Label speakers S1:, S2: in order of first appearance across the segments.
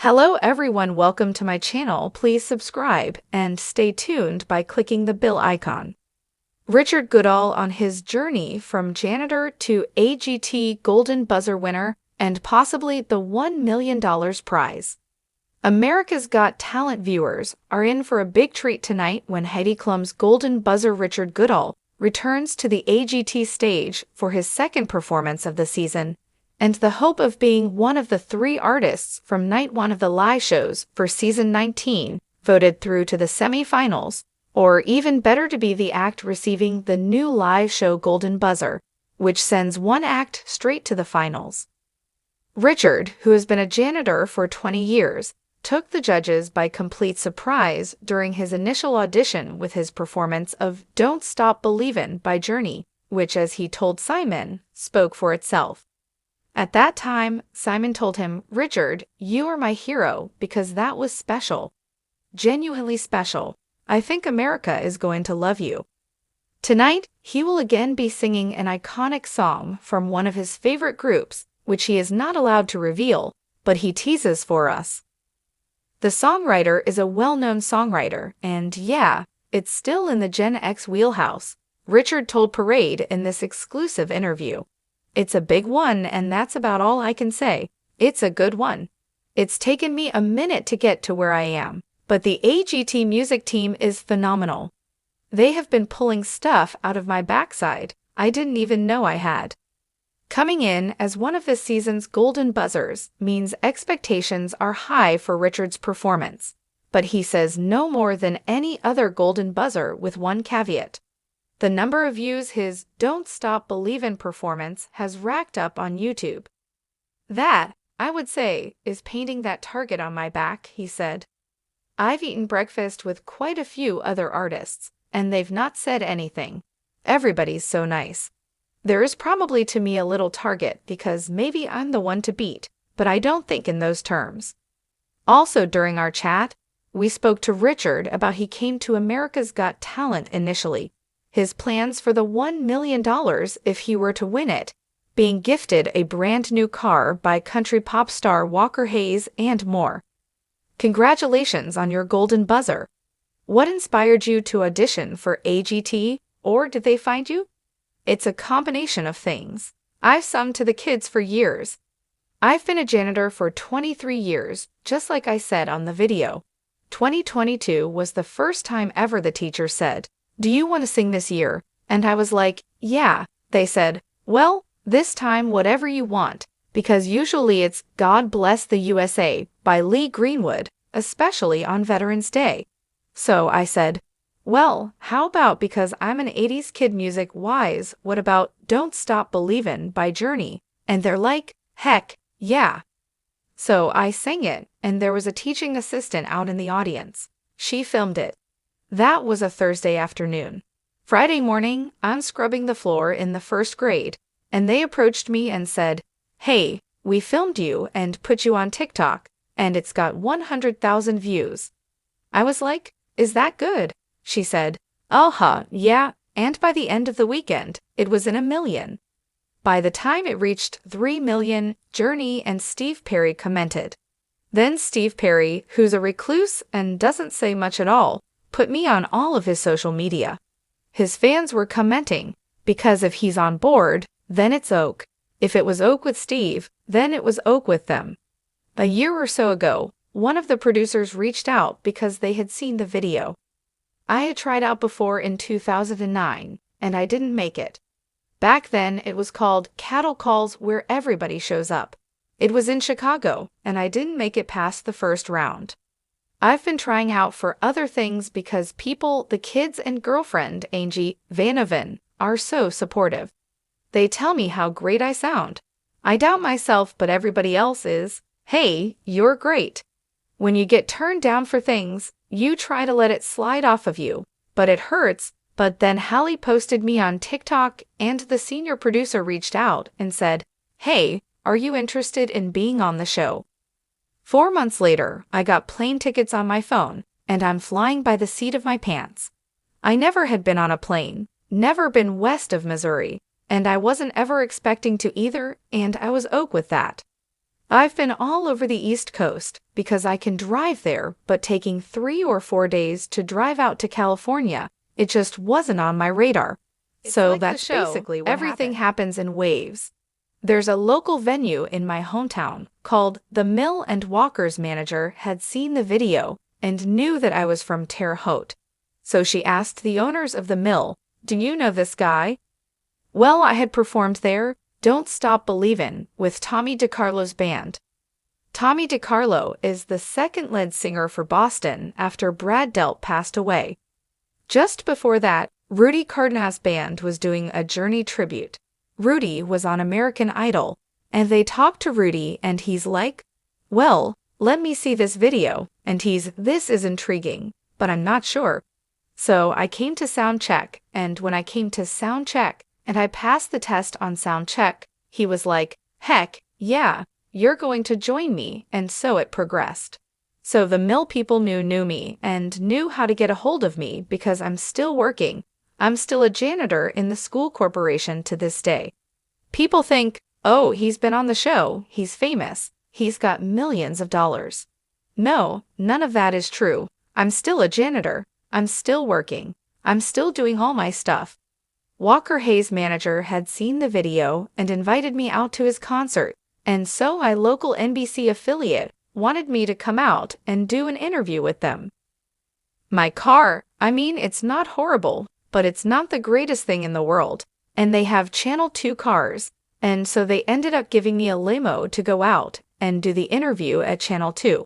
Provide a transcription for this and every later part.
S1: Hello everyone, welcome to my channel. Please subscribe and stay tuned by clicking the bell icon. Richard Goodall on his journey from janitor to AGT Golden Buzzer winner and possibly the $1 million prize. America's Got Talent viewers are in for a big treat tonight when Heidi Klum's Golden Buzzer Richard Goodall returns to the AGT stage for his second performance of the season, and the hope of being one of the 3 artists from night 1 of the live shows for season 19 voted through to the semi-finals, or even better to be the act receiving the new live show Golden Buzzer, which sends one act straight to the finals. Richard, who has been a janitor for 20 years, took the judges by complete surprise during his initial audition with his performance of Don't Stop Believin' by Journey, which, as he told Simon, spoke for itself. At that time, Simon told him, "Richard, you are my hero because that was special. Genuinely special. I think America is going to love you." Tonight, he will again be singing an iconic song from one of his favorite groups, which he is not allowed to reveal, but he teases for us. The songwriter is a well-known songwriter, and yeah, it's still in the Gen X wheelhouse, Richard told Parade in this exclusive interview. "It's a big one, and that's about all I can say. It's a good one. It's taken me a minute to get to where I am, but the AGT music team is phenomenal. They have been pulling stuff out of my backside I didn't even know I had." Coming in as one of this season's Golden Buzzers means expectations are high for Richard's performance, but he says no more than any other Golden Buzzer with one caveat. The number of views his Don't Stop Believin' performance has racked up on YouTube. "That, I would say, is painting that target on my back," he said. "I've eaten breakfast with quite a few other artists, and they've not said anything. Everybody's so nice. There is probably to me a little target because maybe I'm the one to beat, but I don't think in those terms." Also during our chat, we spoke to Richard about he came to America's Got Talent initially, his plans for the $1 million if he were to win it, being gifted a brand new car by country pop star Walker Hayes, and more. Congratulations on your Golden Buzzer. What inspired you to audition for AGT, or did they find you? It's a combination of things. I've sung to the kids for years. I've been a janitor for 23 years, just like I said on the video. 2022 was the first time ever the teacher said, "Do you want to sing this year?" And I was like, "Yeah." They said, "Well, this time whatever you want, because usually it's God Bless the USA by Lee Greenwood, especially on Veterans Day." So I said, "Well, how about, because I'm an 80s kid music wise, what about Don't Stop Believin' by Journey?" And they're like, "Heck, yeah." So I sang it, and there was a teaching assistant out in the audience. She filmed it. That was a Thursday afternoon. Friday morning, I'm scrubbing the floor in the 1st grade, and they approached me and said, "Hey, we filmed you and put you on TikTok, and it's got 100,000 views." I was like, "Is that good?" She said, Yeah, and by the end of the weekend, it was in 1 million. By the time it reached 3 million, Journey and Steve Perry commented. Then Steve Perry, who's a recluse and doesn't say much at all, put me on all of his social media. His fans were commenting, because if he's on board, then it's Oak. If it was Oak with Steve, then it was Oak with them. A year or so ago, one of the producers reached out because they had seen the video. I had tried out before in 2009, and I didn't make it. Back then, it was called Cattle Calls, where everybody shows up. It was in Chicago, and I didn't make it past the 1st round. I've been trying out for other things because people, the kids and girlfriend, Angie Vanovan, are so supportive. They tell me how great I sound. I doubt myself, but everybody else is, "Hey, you're great." When you get turned down for things, you try to let it slide off of you, but it hurts. But then Hallie posted me on TikTok, and the senior producer reached out and said, "Hey, are you interested in being on the show?" 4 months later, I got plane tickets on my phone, and I'm flying by the seat of my pants. I never had been on a plane, never been west of Missouri, and I wasn't ever expecting to either, and I was Oak with that. I've been all over the East Coast because I can drive there, but taking 3 or 4 days to drive out to California, it just wasn't on my radar. So that's basically what everything happens in waves. There's a local venue in my hometown called The Mill, and Walker's manager had seen the video and knew that I was from Terre Haute. So she asked the owners of the mill, "Do you know this guy?" Well, I had performed there, Don't Stop Believin', with Tommy DeCarlo's band. Tommy DeCarlo is the second lead singer for Boston after Brad Delp passed away. Just before that, Rudy Cardenas's band was doing a Journey tribute. Rudy was on American Idol, and they talked to Rudy and he's like, "Well, let me see this video," and "This is intriguing, but I'm not sure." So I came to sound check, and when I came to sound check and I passed the test on sound check, he was like, "Heck, yeah, you're going to join me," and so it progressed. So the mill people knew me and knew how to get a hold of me because I'm still working. I'm still a janitor in the school corporation to this day. People think, "Oh, he's been on the show, he's famous, he's got millions of dollars." No, none of that is true. I'm still a janitor. I'm still working. I'm still doing all my stuff. Walker Hayes' manager had seen the video and invited me out to his concert, and so my local NBC affiliate wanted me to come out and do an interview with them. My car, it's not horrible, but it's not the greatest thing in the world, and they have Channel 2 cars, and so they ended up giving me a limo to go out and do the interview at Channel 2.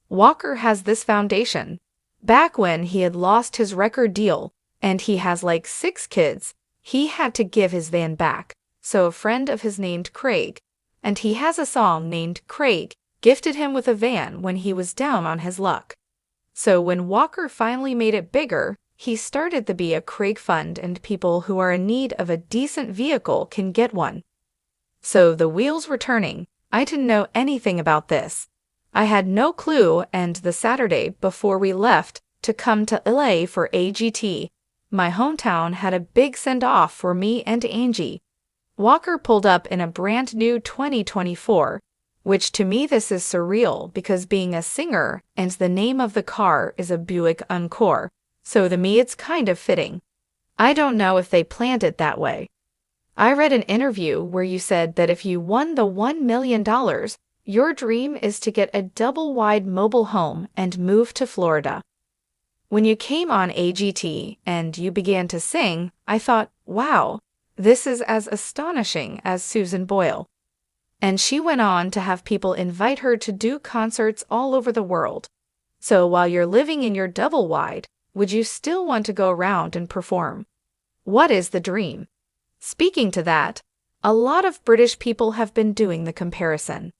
S1: Walker has this foundation. Back when he had lost his record deal, and he has like 6 kids, he had to give his van back, so a friend of his named Craig, and he has a song named Craig, gifted him with a van when he was down on his luck. So when Walker finally made it bigger, he started the Be a Craig Fund, and people who are in need of a decent vehicle can get one. So the wheels were turning. I didn't know anything about this. I had no clue, and the Saturday before we left to come to LA for AGT, my hometown had a big send-off for me and Angie. Walker pulled up in a brand new 2024, which to me this is surreal because being a singer and the name of the car is a Buick Encore, so to me it's kind of fitting. I don't know if they planned it that way. I read an interview where you said that if you won the $1 million, your dream is to get a double-wide mobile home and move to Florida. When you came on AGT and you began to sing, I thought, wow, this is as astonishing as Susan Boyle. And she went on to have people invite her to do concerts all over the world. So while you're living in your double-wide, would you still want to go around and perform? What is the dream? Speaking to that, a lot of British people have been doing the comparison.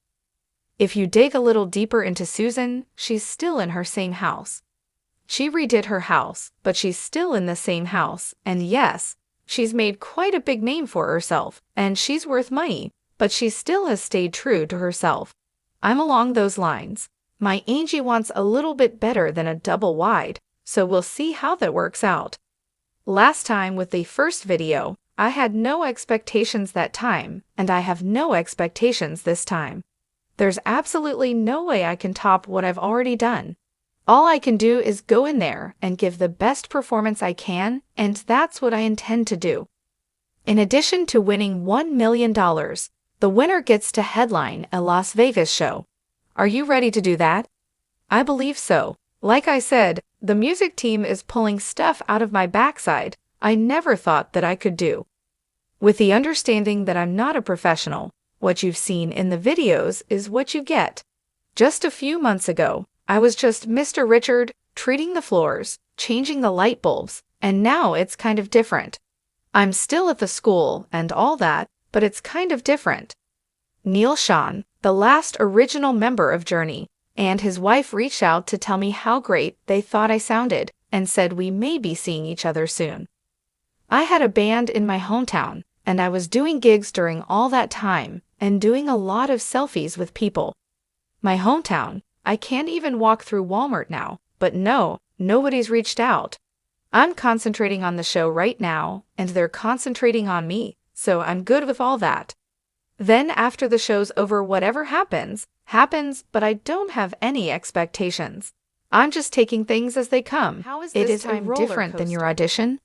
S1: If you dig a little deeper into Susan, she's still in her same house. She redid her house, but she's still in the same house, and yes, she's made quite a big name for herself, and she's worth money, but she still has stayed true to herself. I'm along those lines. My Angie wants a little bit better than a double wide, so we'll see how that works out. Last time with the first video, I had no expectations that time, and I have no expectations this time. There's absolutely no way I can top what I've already done. All I can do is go in there and give the best performance I can, and that's what I intend to do. In addition to winning $1 million, the winner gets to headline a Las Vegas show. Are you ready to do that? I believe so. Like I said, the music team is pulling stuff out of my backside I never thought that I could do. With the understanding that I'm not a professional, what you've seen in the videos is what you get. Just a few months ago, I was just Mr. Richard, treating the floors, changing the light bulbs, and now it's kind of different. I'm still at the school and all that, but it's kind of different. Neil Sean, the last original member of Journey, and his wife reached out to tell me how great they thought I sounded and said we may be seeing each other soon. I had a band in my hometown, and I was doing gigs during all that time and doing a lot of selfies with people. My hometown, I can't even walk through Walmart now, but no, nobody's reached out. I'm concentrating on the show right now, and they're concentrating on me, so I'm good with all that. Then after the show's over, whatever happens, happens, but I don't have any expectations. I'm just taking things as they come.
S2: How is
S1: It
S2: this
S1: is
S2: time
S1: different than your
S2: coaster?
S1: audition.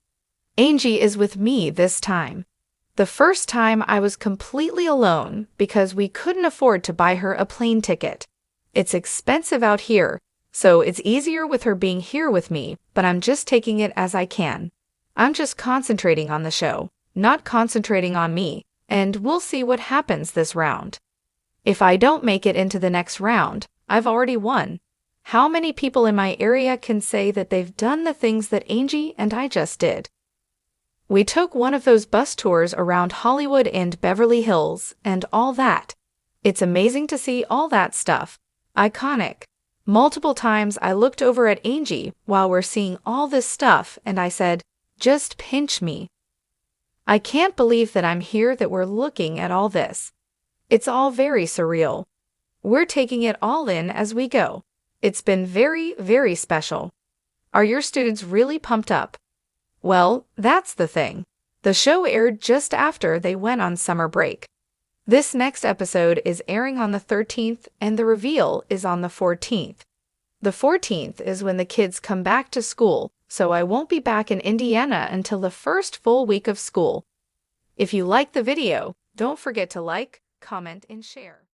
S1: Angie is with me this time. The first time I was completely alone because we couldn't afford to buy her a plane ticket. It's expensive out here, so it's easier with her being here with me, but I'm just taking it as I can. I'm just concentrating on the show, not concentrating on me, and we'll see what happens this round. If I don't make it into the next round, I've already won. How many people in my area can say that they've done the things that Angie and I just did? We took one of those bus tours around Hollywood and Beverly Hills and all that. It's amazing to see all that stuff. Iconic. Multiple times I looked over at Angie while we're seeing all this stuff and I said, "Just pinch me." I can't believe that I'm here, that we're looking at all this. It's all very surreal. We're taking it all in as we go. It's been very, very special. Are your students really pumped up? Well, that's the thing. The show aired just after they went on summer break. This next episode is airing on the 13th and the reveal is on the 14th. The 14th is when the kids come back to school, so I won't be back in Indiana until the first full week of school. If you like the video, don't forget to like, comment, and share.